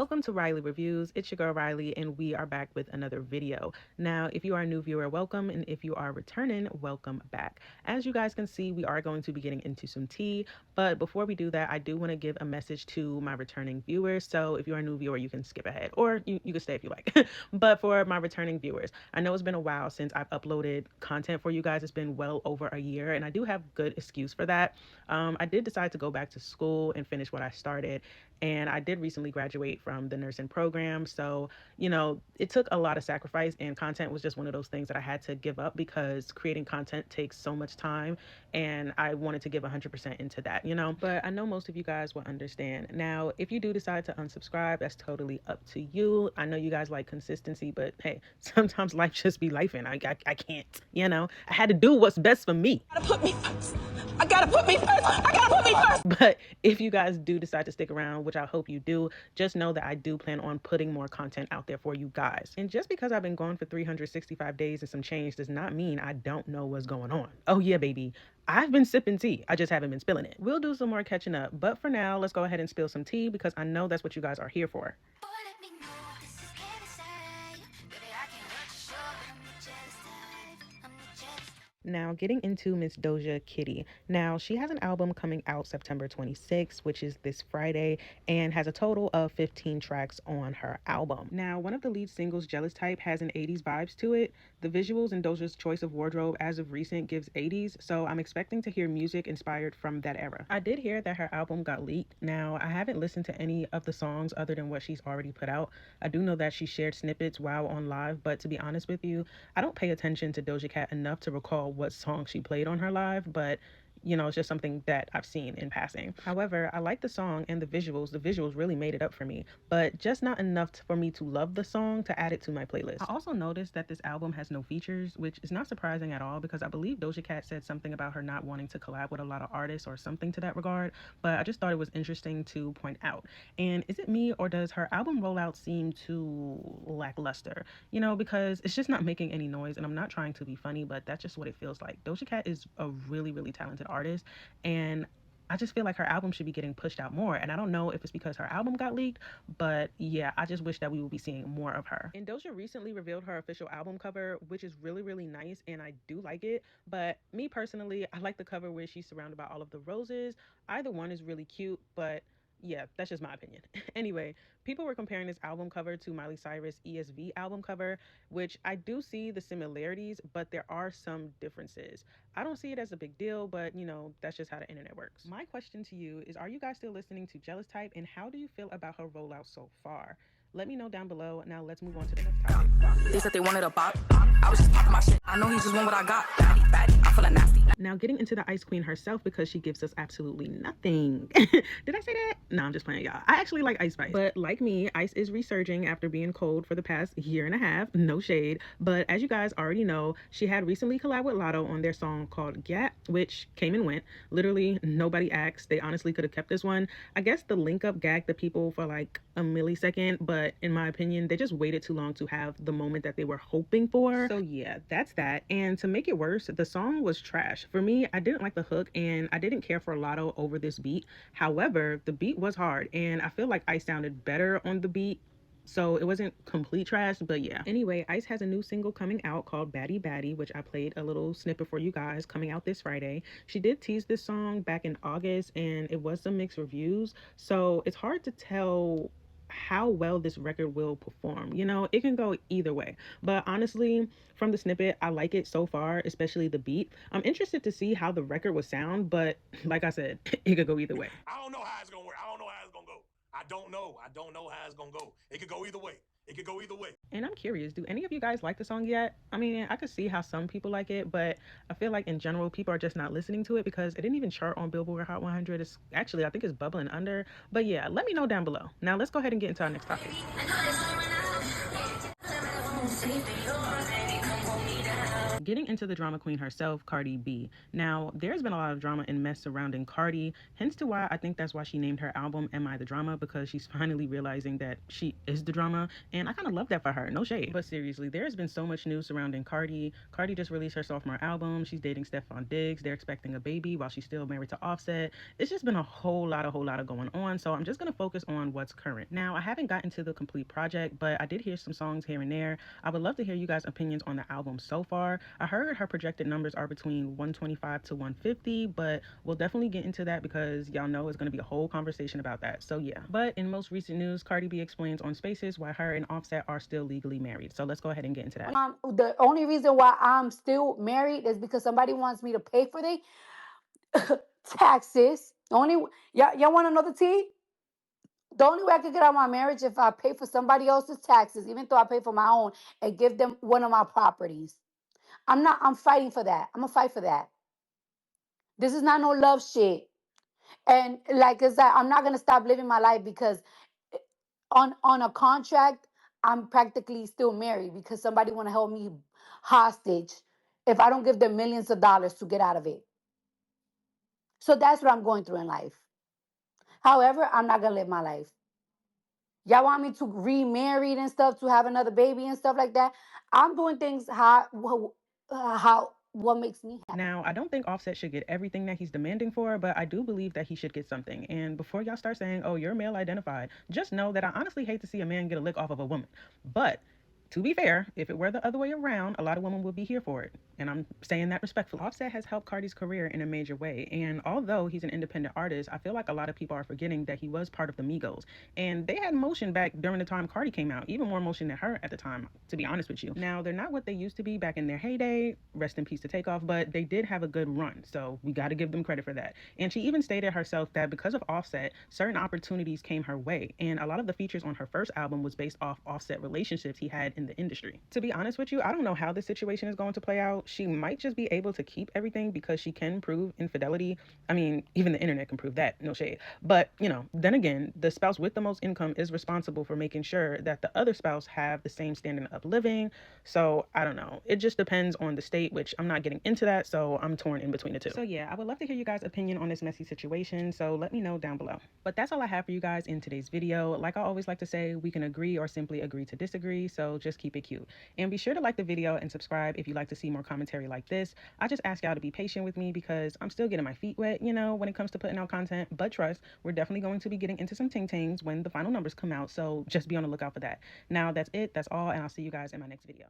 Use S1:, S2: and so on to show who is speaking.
S1: Welcome to Riley Reviews. It's your girl Riley, and we are back with another video. Now, if you are a new viewer, welcome, and if you are returning, welcome back. As you guys can see, we are going to be getting into some tea, but before we do that, I do want to give a message to my returning viewers. So if you're a new viewer, you can skip ahead, or you can stay if you like. But for my returning viewers, I know it's been a while since I've uploaded content for you guys. It's been well over a year, and I do have good excuse for that. I did decide to go back to school and finish what I started, and I did recently graduate from the nursing program. So, you know, it took a lot of sacrifice, and content was just one of those things that I had to give up because creating content takes so much time, and I wanted to give 100% into that, you know. But I know most of you guys will understand. Now, if you do decide to unsubscribe, that's totally up to you. I know you guys like consistency, but hey, sometimes life just be life, and I can't, you know. I had to do what's best for me.
S2: I gotta put me first. I gotta put me first. I gotta put me first.
S1: But if you guys do decide to stick around, which I hope you do, just know that I do plan on putting more content out there for you guys. And just because I've been gone for 365 days and some change does not mean I don't know what's going on. Oh yeah, baby. I've been sipping tea. I just haven't been spilling it. We'll do some more catching up. But for now, let's go ahead and spill some tea because I know that's what you guys are here for. Now, getting into Miss Doja Cat. Now, she has an album coming out September 26th, which is this Friday, and has a total of 15 tracks on her album. Now, one of the lead singles, Jealous Type, has an 80s vibes to it. The visuals and Doja's choice of wardrobe as of recent gives 80s, so I'm expecting to hear music inspired from that era. I did hear that her album got leaked. Now, I haven't listened to any of the songs other than what she's already put out. I do know that she shared snippets while on live, but to be honest with you, I don't pay attention to Doja Cat enough to recall what song she played on her live, but you know, it's just something that I've seen in passing. However, I like the song and the visuals. The visuals really made it up for me, but just not enough for me to love the song to add it to my playlist. I also noticed that this album has no features, which is not surprising at all because I believe Doja Cat said something about her not wanting to collab with a lot of artists or something to that regard, but I just thought it was interesting to point out. And is it me, or does her album rollout seem too lackluster? You know, because it's just not making any noise, and I'm not trying to be funny, but that's just what it feels like. Doja Cat is a really, really talented artist, and I just feel like her album should be getting pushed out more. And I don't know if it's because her album got leaked, but yeah, I just wish that we would be seeing more of her. And Doja recently revealed her official album cover, which is really, really nice, and I do like it. But me personally, I like the cover where she's surrounded by all of the roses. Either one is really cute, but yeah, that's just my opinion. Anyway, people were comparing this album cover to Miley Cyrus' ESV album cover, which I do see the similarities, but there are some differences. I don't see it as a big deal, but you know, that's just how the internet works. My question to you is, are you guys still listening to Jealous Type, and how do you feel about her rollout so far? Let me know down below. Now let's move on to the next topic.
S2: They said they wanted a bop. I was just popping my shit. I know he just want what I got. Baddie, I feel like nasty.
S1: Now getting into the Ice Queen herself, because she gives us absolutely nothing. Did I say that? No, I'm just playing, y'all. I actually like IceSpice, but like me, Ice is resurging after being cold for the past year and a half. No shade, but as you guys already know, she had recently collabed with Lotto on their song called Gat, which came and went. Literally nobody asked. They honestly could have kept this one. I guess the link up gagged the people for like a millisecond, but in my opinion, they just waited too long to have the moment that they were hoping for. So yeah, that's that. And to make it worse, the song was trash. For me, I didn't like the hook, and I didn't care for Lotto over this beat. However, the beat was hard, and I feel like Ice sounded better on the beat. So it wasn't complete trash, but yeah. Anyway, Ice has a new single coming out called Baddie, which I played a little snippet for you guys, coming out this Friday. She did tease this song back in August, and it was some mixed reviews. So it's hard to tell how well this record will perform. You know, it can go either way, but honestly, from the snippet, I like it so far, especially the beat. I'm interested to see how the record will sound, but like I said, it could go either way.
S3: I don't know how it's gonna work. I don't know how it's gonna go. I don't know how it's gonna go. It could go either way. It could go either way.
S1: And I'm curious, do any of you guys like the song yet? I mean, I could see how some people like it, but I feel like in general, people are just not listening to it because it didn't even chart on Billboard Hot 100. It's actually, I think it's bubbling under. But yeah, let me know down below. Now let's go ahead and get into our next topic. getting into the drama queen herself, Cardi B. Now, there's been a lot of drama and mess surrounding Cardi, hence to why I think that's why she named her album Am I the Drama, because she's finally realizing that she is the drama, and I kind of love that for her, no shade. But seriously, there's been so much news surrounding Cardi. Cardi just released her sophomore album, she's dating Stefan Diggs, they're expecting a baby while she's still married to Offset. It's just been a whole lot of going on, so I'm just going to focus on what's current. Now, I haven't gotten to the complete project, but I did hear some songs here and there. I would love to hear you guys' opinions on the album so far. I heard her projected numbers are between 125 to 150, but we'll definitely get into that because y'all know it's going to be a whole conversation about that. So yeah. But in most recent news, Cardi B explains on Spaces why her and Offset are still legally married. So let's go ahead and get into that.
S4: The only reason why I'm still married is because somebody wants me to pay for the taxes. Y'all want to know the tea? The only way I could get out of my marriage if I pay for somebody else's taxes, even though I pay for my own, and give them one of my properties. I'm fighting for that. I'm gonna fight for that. This is not no love shit. And like I said, I'm not gonna stop living my life because on a contract, I'm practically still married because somebody wanna hold me hostage if I don't give them millions of dollars to get out of it. So that's what I'm going through in life. However, I'm not gonna live my life. Y'all want me to remarry and stuff to have another baby and stuff like that? I'm doing things how what makes me happy.
S1: Now, I don't think Offset should get everything that he's demanding for, but I do believe that he should get something. And before y'all start saying, oh, you're male identified, just know that I honestly hate to see a man get a lick off of a woman. But to be fair, if it were the other way around, a lot of women would be here for it. And I'm saying that respectfully. Offset has helped Cardi's career in a major way. And although he's an independent artist, I feel like a lot of people are forgetting that he was part of the Migos. And they had motion back during the time Cardi came out, even more motion than her at the time, to be honest with you. Now, they're not what they used to be back in their heyday, rest in peace to Takeoff, but they did have a good run. So we got to give them credit for that. And she even stated herself that because of Offset, certain opportunities came her way. And a lot of the features on her first album was based off Offset relationships he had in the industry. To be honest with you, I don't know how this situation is going to play out. She might just be able to keep everything because she can prove infidelity. I mean, even the internet can prove that, no shade. But, then again, the spouse with the most income is responsible for making sure that the other spouse have the same standard of living. So I don't know. It just depends on the state, which I'm not getting into that. So I'm torn in between the two. So yeah, I would love to hear you guys' opinion on this messy situation. So let me know down below. But that's all I have for you guys in today's video. Like I always like to say, we can agree or simply agree to disagree. So just keep it cute. And be sure to like the video and subscribe if you'd like to see more commentary like this. I just ask y'all to be patient with me because I'm still getting my feet wet, when it comes to putting out content. But trust, we're definitely going to be getting into some ting-tings when the final numbers come out. So just be on the lookout for that. Now, that's it. That's all. And I'll see you guys in my next video.